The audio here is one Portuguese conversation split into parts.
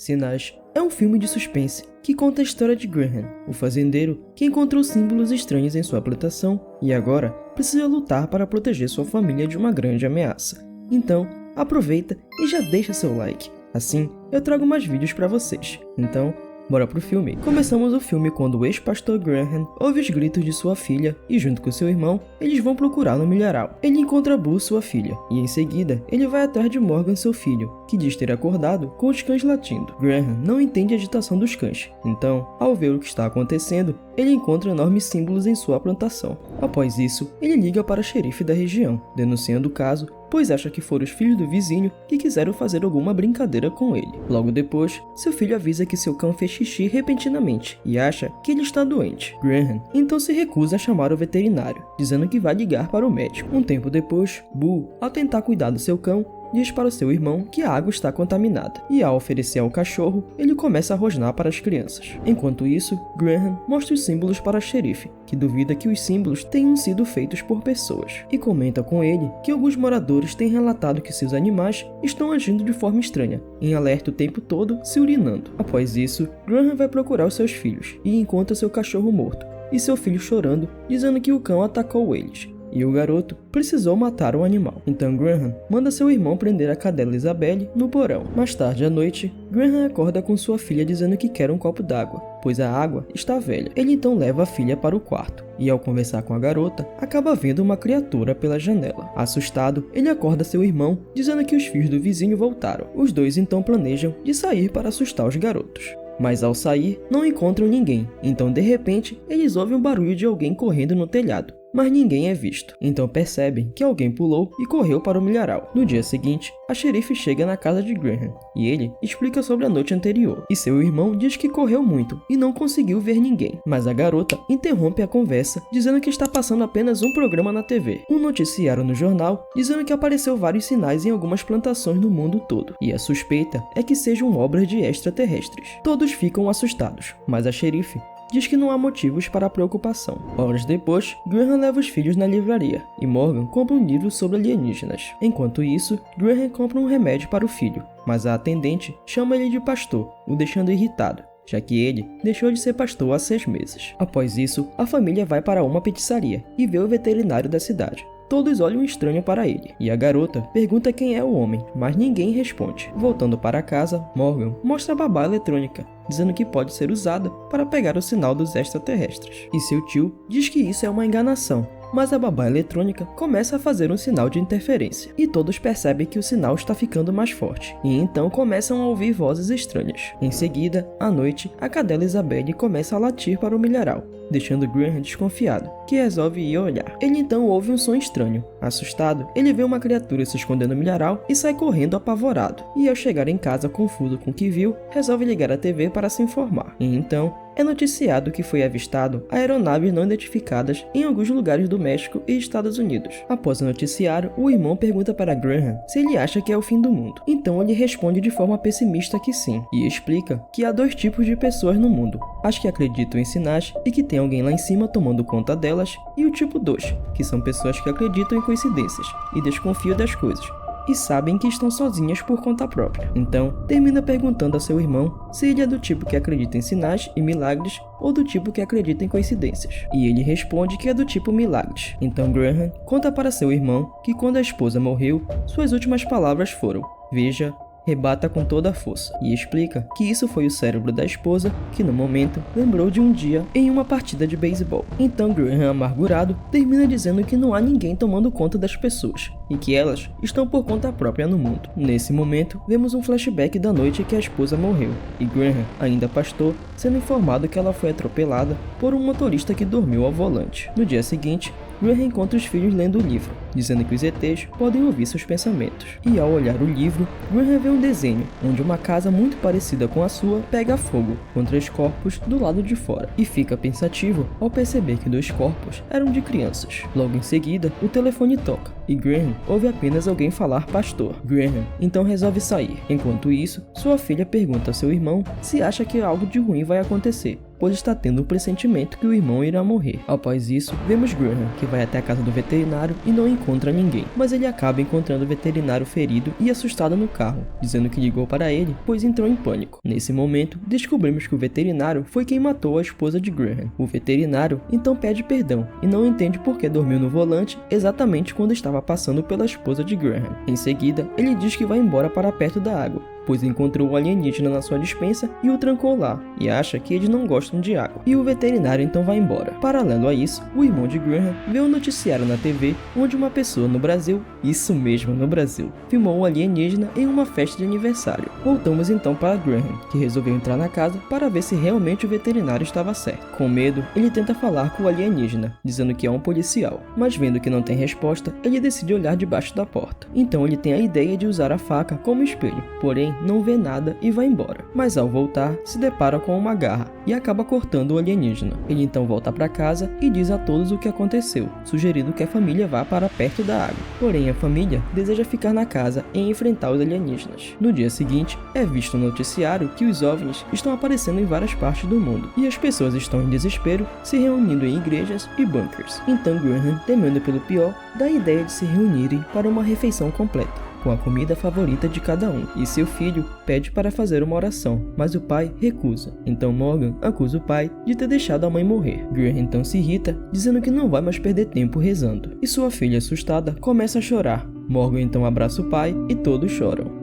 Sinais é um filme de suspense que conta a história de Graham, o fazendeiro que encontrou símbolos estranhos em sua plantação e agora precisa lutar para proteger sua família de uma grande ameaça. Então, aproveita e já deixa seu like, assim eu trago mais vídeos para vocês. Então, bora pro filme. Começamos o filme quando o ex-pastor Graham ouve os gritos de sua filha e junto com seu irmão, eles vão procurar no milharal. Ele encontra Boo, sua filha, e em seguida, ele vai atrás de Morgan, seu filho, que diz ter acordado com os cães latindo. Graham não entende a agitação dos cães, então, ao ver o que está acontecendo, ele encontra enormes símbolos em sua plantação. Após isso, ele liga para o xerife da região, denunciando o caso, pois acha que foram os filhos do vizinho que quiseram fazer alguma brincadeira com ele. Logo depois, seu filho avisa que seu cão fez xixi repentinamente e acha que ele está doente. Graham então se recusa a chamar o veterinário, dizendo que vai ligar para o médico. Um tempo depois, Boo, ao tentar cuidar do seu cão, diz para o seu irmão que a água está contaminada, e ao oferecer ao cachorro, ele começa a rosnar para as crianças. Enquanto isso, Graham mostra os símbolos para o xerife, que duvida que os símbolos tenham sido feitos por pessoas, e comenta com ele que alguns moradores têm relatado que seus animais estão agindo de forma estranha, em alerta o tempo todo, se urinando. Após isso, Graham vai procurar os seus filhos, e encontra seu cachorro morto, e seu filho chorando, dizendo que o cão atacou eles. E o garoto precisou matar o animal. Então Graham manda seu irmão prender a cadela Isabelle no porão. Mais tarde à noite, Graham acorda com sua filha dizendo que quer um copo d'água, pois a água está velha. Ele então leva a filha para o quarto, e ao conversar com a garota, acaba vendo uma criatura pela janela. Assustado, ele acorda seu irmão, dizendo que os filhos do vizinho voltaram. Os dois então planejam de sair para assustar os garotos. Mas ao sair, não encontram ninguém, então de repente, eles ouvem um barulho de alguém correndo no telhado. Mas ninguém é visto, então percebem que alguém pulou e correu para o milharal. No dia seguinte, a xerife chega na casa de Graham, e ele explica sobre a noite anterior, e seu irmão diz que correu muito e não conseguiu ver ninguém. Mas a garota interrompe a conversa, dizendo que está passando apenas um programa na TV, um noticiário no jornal, dizendo que apareceu vários sinais em algumas plantações no mundo todo, e a suspeita é que sejam obras de extraterrestres. Todos ficam assustados, mas a xerife diz que não há motivos para a preocupação. Horas depois, Graham leva os filhos na livraria, e Morgan compra um livro sobre alienígenas. Enquanto isso, Graham compra um remédio para o filho, mas a atendente chama ele de pastor, o deixando irritado, já que ele deixou de ser pastor há 6 meses. Após isso, a família vai para uma pizzaria e vê o veterinário da cidade. Todos olham estranho para ele, e a garota pergunta quem é o homem, mas ninguém responde. Voltando para casa, Morgan mostra a babá eletrônica, dizendo que pode ser usada para pegar o sinal dos extraterrestres. E seu tio diz que isso é uma enganação, mas a babá eletrônica começa a fazer um sinal de interferência, e todos percebem que o sinal está ficando mais forte, e então começam a ouvir vozes estranhas. Em seguida, à noite, a cadela Isabelle começa a latir para o milharal, deixando Graham desconfiado, que resolve ir olhar. Ele então ouve um som estranho. Assustado, ele vê uma criatura se esconder no milharal e sai correndo apavorado, e ao chegar em casa confuso com o que viu, resolve ligar a TV para se informar. E então, é noticiado que foi avistado aeronaves não identificadas em alguns lugares do México e Estados Unidos. Após o noticiário, o irmão pergunta para Graham se ele acha que é o fim do mundo. Então ele responde de forma pessimista que sim, e explica que há 2 tipos de pessoas no mundo: as que acreditam em sinais e que tem alguém lá em cima tomando conta delas, e o tipo 2, que são pessoas que acreditam em coincidências e desconfiam das coisas, e sabem que estão sozinhas por conta própria. Então, termina perguntando a seu irmão se ele é do tipo que acredita em sinais e milagres ou do tipo que acredita em coincidências. E ele responde que é do tipo milagres. Então Graham conta para seu irmão que quando a esposa morreu, suas últimas palavras foram: "Veja, rebata com toda a força", e explica que isso foi o cérebro da esposa que no momento lembrou de um dia em uma partida de beisebol. Então Graham, amargurado, termina dizendo que não há ninguém tomando conta das pessoas e que elas estão por conta própria no mundo. Nesse momento, vemos um flashback da noite que a esposa morreu, e Graham, ainda pastor, sendo informado que ela foi atropelada por um motorista que dormiu ao volante. No dia seguinte, Graham encontra os filhos lendo o livro, dizendo que os ETs podem ouvir seus pensamentos. E ao olhar o livro, Graham vê um desenho, onde uma casa muito parecida com a sua pega fogo, com 3 corpos do lado de fora, e fica pensativo ao perceber que 2 corpos eram de crianças. Logo em seguida, o telefone toca, e Graham ouve apenas alguém falar pastor. Graham então resolve sair. Enquanto isso, sua filha pergunta ao seu irmão se acha que algo de ruim vai acontecer, pois está tendo o pressentimento que o irmão irá morrer. Após isso, vemos Graham, que vai até a casa do veterinário e não encontra ninguém, mas ele acaba encontrando o veterinário ferido e assustado no carro, dizendo que ligou para ele, pois entrou em pânico. Nesse momento, descobrimos que o veterinário foi quem matou a esposa de Graham. O veterinário então pede perdão e não entende por que dormiu no volante exatamente quando estava passando pela esposa de Graham. Em seguida, ele diz que vai embora para perto da água, pois encontrou o alienígena na sua despensa e o trancou lá, e acha que eles não gostam de água. E o veterinário então vai embora. Paralelo a isso, o irmão de Graham vê um noticiário na TV onde uma pessoa no Brasil, isso mesmo no Brasil, filmou o alienígena em uma festa de aniversário. Voltamos então para Graham, que resolveu entrar na casa para ver se realmente o veterinário estava certo. Com medo, ele tenta falar com o alienígena, dizendo que é um policial, mas vendo que não tem resposta, ele decide olhar debaixo da porta. Então ele tem a ideia de usar a faca como espelho, porém não vê nada e vai embora. Mas ao voltar, se depara com uma garra e acaba cortando o alienígena. Ele então volta para casa e diz a todos o que aconteceu, sugerindo que a família vá para perto da água. Porém, a família deseja ficar na casa e enfrentar os alienígenas. No dia seguinte, é visto no noticiário que os OVNIs estão aparecendo em várias partes do mundo e as pessoas estão em desespero, se reunindo em igrejas e bunkers. Então Graham, temendo pelo pior, dá a ideia de se reunirem para uma refeição completa, com a comida favorita de cada um, e seu filho pede para fazer uma oração, mas o pai recusa. Então Morgan acusa o pai de ter deixado a mãe morrer. Graham então se irrita, dizendo que não vai mais perder tempo rezando, e sua filha assustada começa a chorar. Morgan então abraça o pai e todos choram.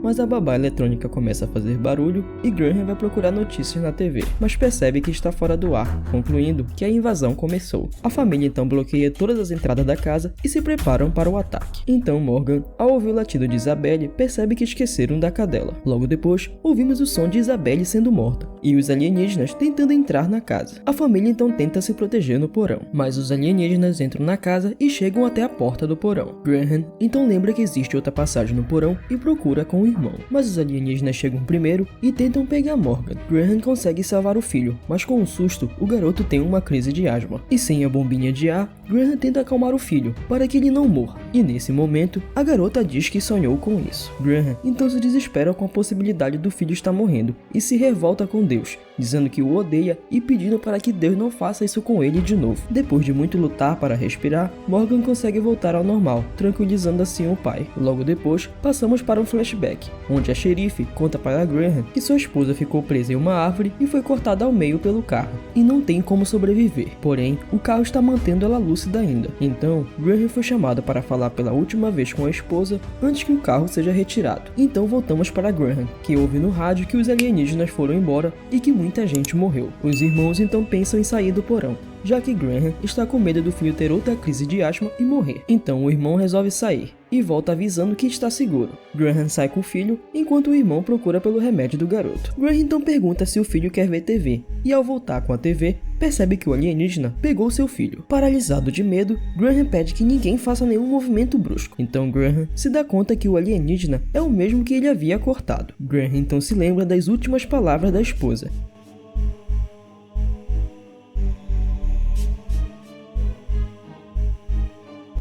Mas a babá eletrônica começa a fazer barulho e Graham vai procurar notícias na TV, mas percebe que está fora do ar, concluindo que a invasão começou. A família então bloqueia todas as entradas da casa e se preparam para o ataque. Então Morgan, ao ouvir o latido de Isabelle, percebe que esqueceram da cadela. Logo depois, ouvimos o som de Isabelle sendo morta e os alienígenas tentando entrar na casa. A família então tenta se proteger no porão, mas os alienígenas entram na casa e chegam até a porta do porão. Graham então lembra que existe outra passagem no porão e procura com o irmão, mas os alienígenas chegam primeiro e tentam pegar Morgan. Graham consegue salvar o filho, mas com um susto, o garoto tem uma crise de asma. E sem a bombinha de ar, Graham tenta acalmar o filho, para que ele não morra. E nesse momento, a garota diz que sonhou com isso. Graham então se desespera com a possibilidade do filho estar morrendo, e se revolta com Deus, dizendo que o odeia e pedindo para que Deus não faça isso com ele de novo. Depois de muito lutar para respirar, Morgan consegue voltar ao normal, tranquilizando assim o pai. Logo depois, passamos para um flashback, onde a xerife conta para Graham que sua esposa ficou presa em uma árvore e foi cortada ao meio pelo carro, e não tem como sobreviver. Porém, o carro está mantendo ela lúcida ainda. Então, Graham foi chamado para falar pela última vez com a esposa antes que o carro seja retirado. Então voltamos para Graham, que ouve no rádio que os alienígenas foram embora e que muita gente morreu. Os irmãos então pensam em sair do porão, já que Graham está com medo do filho ter outra crise de asma e morrer. Então o irmão resolve sair e volta avisando que está seguro. Graham sai com o filho, enquanto o irmão procura pelo remédio do garoto. Graham então pergunta se o filho quer ver TV, e ao voltar com a TV, percebe que o alienígena pegou seu filho. Paralisado de medo, Graham pede que ninguém faça nenhum movimento brusco. Então Graham se dá conta que o alienígena é o mesmo que ele havia cortado. Graham então se lembra das últimas palavras da esposa,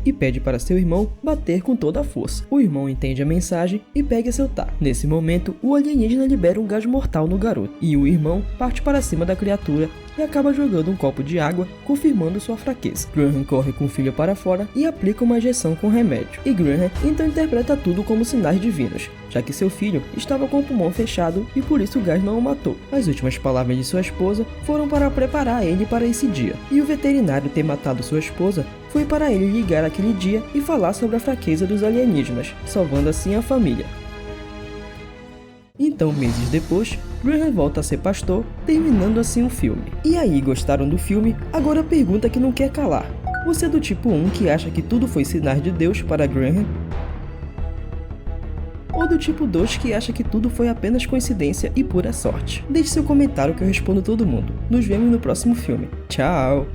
e pede para seu irmão bater com toda a força. O irmão entende a mensagem e pega seu taco. Nesse momento, o alienígena libera um gás mortal no garoto, e o irmão parte para cima da criatura e acaba jogando um copo de água, confirmando sua fraqueza. Graham corre com o filho para fora e aplica uma injeção com remédio. E Graham então interpreta tudo como sinais divinos, já que seu filho estava com o pulmão fechado e por isso o gás não o matou. As últimas palavras de sua esposa foram para preparar ele para esse dia. E o veterinário ter matado sua esposa foi para ele ligar aquele dia e falar sobre a fraqueza dos alienígenas, salvando assim a família. Então, meses depois, Graham volta a ser pastor, terminando assim o filme. E aí, gostaram do filme? Agora a pergunta que não quer calar. Você é do tipo 1 que acha que tudo foi sinais de Deus para Graham? Ou do tipo 2 que acha que tudo foi apenas coincidência e pura sorte? Deixe seu comentário que eu respondo todo mundo. Nos vemos no próximo filme. Tchau!